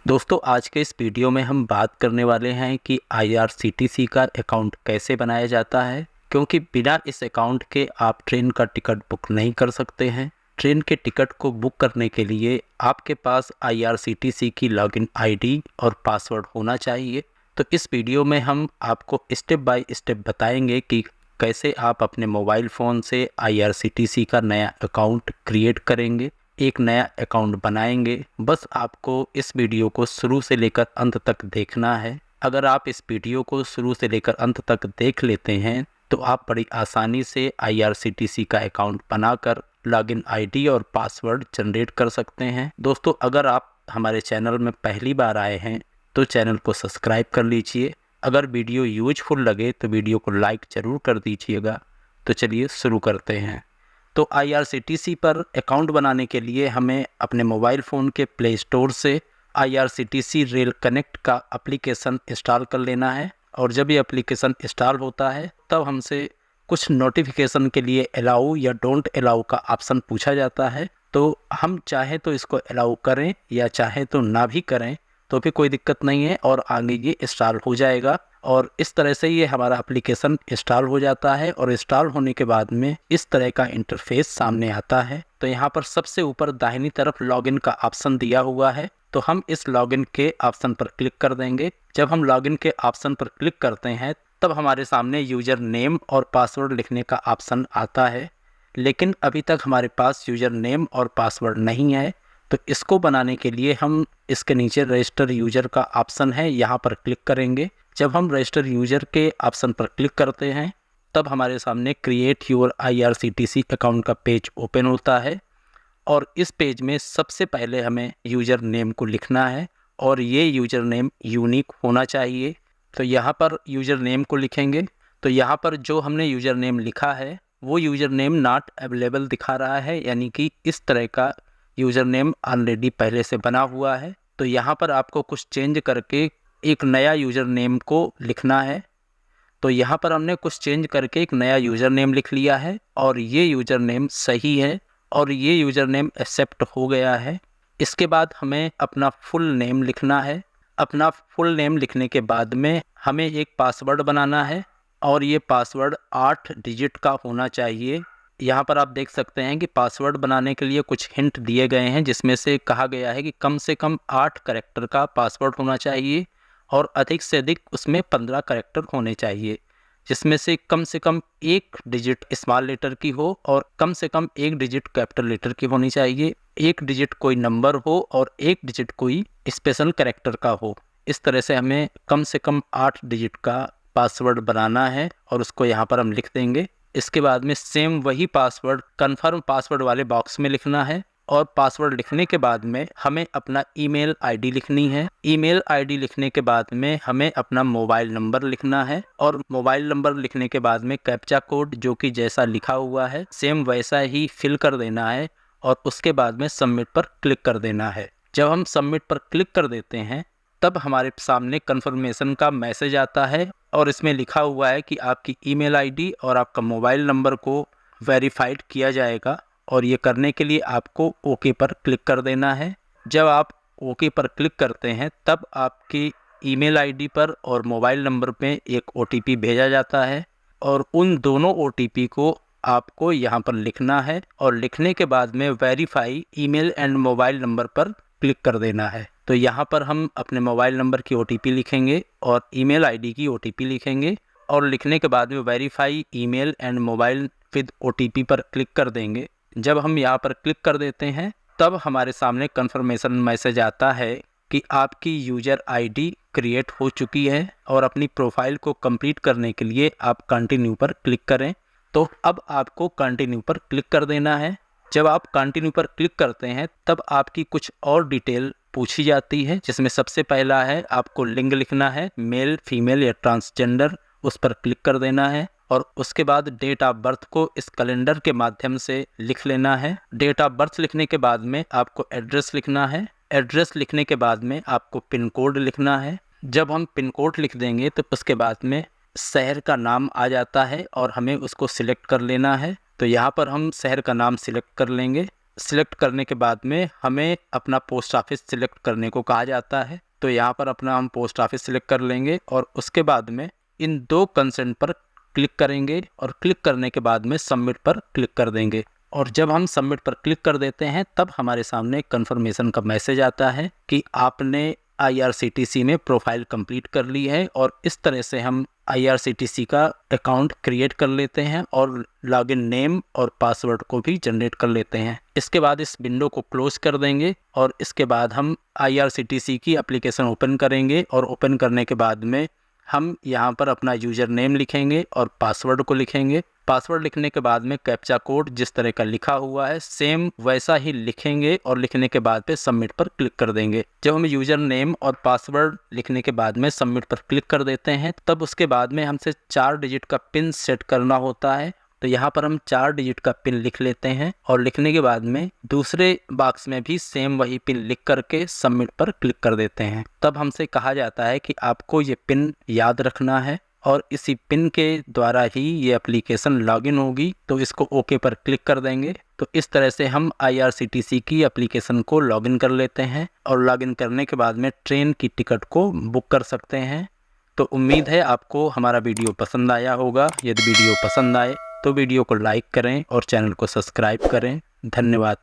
दोस्तों आज के इस वीडियो में हम बात करने वाले हैं कि IRCTC का अकाउंट कैसे बनाया जाता है, क्योंकि बिना इस अकाउंट के आप ट्रेन का टिकट बुक नहीं कर सकते हैं। ट्रेन के टिकट को बुक करने के लिए आपके पास IRCTC की लॉगिन आईडी और पासवर्ड होना चाहिए। तो इस वीडियो में हम आपको स्टेप बाय स्टेप बताएंगे कि कैसे आप अपने मोबाइल फ़ोन से IRCTC का नया अकाउंट क्रिएट करेंगे, एक नया अकाउंट बनाएंगे। बस आपको इस वीडियो को शुरू से लेकर अंत तक देखना है। अगर आप इस वीडियो को शुरू से लेकर अंत तक देख लेते हैं तो आप बड़ी आसानी से IRCTC का अकाउंट बनाकर लॉगिन आईडी और पासवर्ड जनरेट कर सकते हैं। दोस्तों अगर आप हमारे चैनल में पहली बार आए हैं तो चैनल को सब्सक्राइब कर लीजिए। अगर वीडियो यूजफुल लगे तो वीडियो को लाइक ज़रूर कर दीजिएगा। तो चलिए शुरू करते हैं। तो IRCTC पर अकाउंट बनाने के लिए हमें अपने मोबाइल फ़ोन के प्ले स्टोर से IRCTC रेल कनेक्ट का एप्लीकेशन इंस्टॉल कर लेना है। और जब ये एप्लीकेशन इंस्टॉल होता है तब हमसे कुछ नोटिफिकेशन के लिए अलाउ या डोंट अलाउ का ऑप्शन पूछा जाता है। तो हम चाहे तो इसको अलाउ करें या चाहे तो ना भी करें तो भी कोई दिक्कत नहीं है और आगे ये इंस्टॉल हो जाएगा। और इस तरह से ये हमारा एप्लीकेशन इंस्टॉल हो जाता है और इंस्टॉल होने के बाद में इस तरह का इंटरफेस सामने आता है। तो यहाँ पर सबसे ऊपर दाहिनी तरफ लॉगिन का ऑप्शन दिया हुआ है, तो हम इस लॉगिन के ऑप्शन पर क्लिक कर देंगे। जब हम लॉगिन के ऑप्शन पर क्लिक करते हैं तब हमारे सामने यूज़र नेम और पासवर्ड लिखने का ऑप्शन आता है, लेकिन अभी तक हमारे पास यूज़र नेम और पासवर्ड नहीं है। तो इसको बनाने के लिए हम इसके नीचे रजिस्टर यूज़र का ऑप्शन है, यहाँ पर क्लिक करेंगे। जब हम रजिस्टर यूज़र के ऑप्शन पर क्लिक करते हैं तब हमारे सामने क्रिएट योर IRCTC अकाउंट का पेज ओपन होता है। और इस पेज में सबसे पहले हमें यूज़र नेम को लिखना है और ये यूज़र नेम यूनिक होना चाहिए। तो यहाँ पर यूज़र नेम को लिखेंगे। तो यहाँ पर जो हमने यूज़र नेम लिखा है वो यूज़र नेम नॉट अवेलेबल दिखा रहा है, यानी कि इस तरह का यूज़र नेम ऑलरेडी पहले से बना हुआ है। तो यहाँ पर आपको कुछ चेंज करके एक नया यूज़र नेम को लिखना है। तो यहाँ पर हमने कुछ चेंज करके एक नया यूज़र नेम लिख लिया है और ये यूज़र नेम सही है और ये यूज़र नेम एक्सेप्ट हो गया है। इसके बाद हमें अपना फुल नेम लिखना है। अपना फुल नेम लिखने के बाद में हमें एक पासवर्ड बनाना है और ये पासवर्ड 8 डिजिट का होना चाहिए। यहाँ पर आप देख सकते हैं कि पासवर्ड बनाने के लिए कुछ हिंट दिए गए हैं, जिसमें से कहा गया है कि कम से कम 8 कैरेक्टर का पासवर्ड होना चाहिए और अधिक से अधिक उसमें 15 कैरेक्टर होने चाहिए, जिसमें से कम एक डिजिट स्मॉल लेटर की हो और कम से कम एक डिजिट कैपिटल लेटर की होनी चाहिए। एक डिजिट कोई नंबर हो और एक डिजिट कोई स्पेशल कैरेक्टर का हो। इस तरह से हमें कम से कम 8 डिजिट का पासवर्ड बनाना है और उसको यहाँ पर हम लिख देंगे। इसके बाद में सेम वही पासवर्ड कन्फर्म पासवर्ड वाले बॉक्स में लिखना है और पासवर्ड लिखने के बाद में हमें अपना ईमेल आईडी लिखनी है। ईमेल आईडी लिखने के बाद में हमें अपना मोबाइल नंबर लिखना है और मोबाइल नंबर लिखने के बाद में कैप्चा कोड जो कि जैसा लिखा हुआ है सेम वैसा ही फिल कर देना है और उसके बाद में सबमिट पर क्लिक कर देना है। जब हम सबमिट पर क्लिक कर देते हैं तब हमारे सामने कन्फर्मेशन का मैसेज आता है और इसमें लिखा हुआ है कि आपकी ईमेल आईडी और आपका मोबाइल नंबर को वेरीफाइड किया जाएगा और ये करने के लिए आपको ओके पर क्लिक कर देना है। जब आप ओके पर क्लिक करते हैं तब आपकी ईमेल आईडी पर और मोबाइल नंबर पे एक OTP भेजा जाता है और उन दोनों OTP को आपको यहाँ पर लिखना है और लिखने के बाद में verify email and mobile number पर क्लिक कर देना है। तो यहाँ पर हम अपने मोबाइल नंबर की OTP लिखेंगे और ईमेल आईडी की OTP लिखेंगे और लिखने के बाद में verify email and mobile with OTP पर क्लिक कर देंगे। जब हम यहाँ पर क्लिक कर देते हैं तब हमारे सामने कन्फर्मेशन मैसेज आता है कि आपकी यूज़र आईडी क्रिएट हो चुकी है और अपनी प्रोफाइल को कंप्लीट करने के लिए आप कंटिन्यू पर क्लिक करें। तो अब आपको कंटिन्यू पर क्लिक कर देना है। जब आप कंटिन्यू पर क्लिक करते हैं तब आपकी कुछ और डिटेल पूछी जाती है, जिसमें सबसे पहला है आपको लिंग लिखना है, मेल फीमेल या ट्रांसजेंडर, उस पर क्लिक कर देना है और उसके बाद डेट ऑफ बर्थ को इस कैलेंडर के माध्यम से लिख लेना है। डेट ऑफ बर्थ लिखने के बाद में आपको एड्रेस लिखना है। एड्रेस लिखने के बाद में आपको पिन कोड लिखना है। जब हम पिन कोड लिख देंगे तो उसके बाद में शहर का नाम आ जाता है और हमें उसको सिलेक्ट कर लेना है। तो यहाँ पर हम शहर का नाम सिलेक्ट कर लेंगे सिलेक्ट करने के बाद में हमें अपना पोस्ट ऑफिस सिलेक्ट करने को कहा जाता है। तो यहाँ पर अपना हम पोस्ट ऑफिस सिलेक्ट कर लेंगे और उसके बाद में इन 2 कंसेंट पर क्लिक करेंगे और क्लिक करने के बाद में सबमिट पर क्लिक कर देंगे। और जब हम सबमिट पर क्लिक कर देते हैं तब हमारे सामने कंफर्मेशन का मैसेज आता है कि आपने IRCTC में प्रोफाइल कंप्लीट कर ली है। और इस तरह से हम IRCTC का अकाउंट क्रिएट कर लेते हैं और लॉगिन नेम और पासवर्ड को भी जनरेट कर लेते हैं। इसके बाद इस विंडो को क्लोज कर देंगे और इसके बाद हम IRCTC की एप्लीकेशन ओपन करेंगे और ओपन करने के बाद में हम यहाँ पर अपना यूज़र नेम लिखेंगे और पासवर्ड को लिखेंगे। पासवर्ड लिखने के बाद में कैप्चा कोड जिस तरह का लिखा हुआ है सेम वैसा ही लिखेंगे और लिखने के बाद पे सबमिट पर क्लिक कर देंगे। जब हम यूज़र नेम और पासवर्ड लिखने के बाद में सबमिट पर क्लिक कर देते हैं तब उसके बाद में हमसे 4 डिजिट का पिन सेट करना होता है। तो यहाँ पर हम 4 डिजिट का पिन लिख लेते हैं और लिखने के बाद में दूसरे बॉक्स में भी सेम वही पिन लिख करके सबमिट पर क्लिक कर देते हैं। तब हमसे कहा जाता है कि आपको ये पिन याद रखना है और इसी पिन के द्वारा ही ये एप्लीकेशन लॉगिन होगी। तो इसको ओके पर क्लिक कर देंगे। तो इस तरह से हम IRCTC की एप्लीकेशन को लॉगिन कर लेते हैं और लॉगिन करने के बाद में ट्रेन की टिकट को बुक कर सकते हैं। तो उम्मीद है आपको हमारा वीडियो पसंद आया होगा। यदि वीडियो पसंद आए तो वीडियो को लाइक करें और चैनल को सब्सक्राइब करें। धन्यवाद।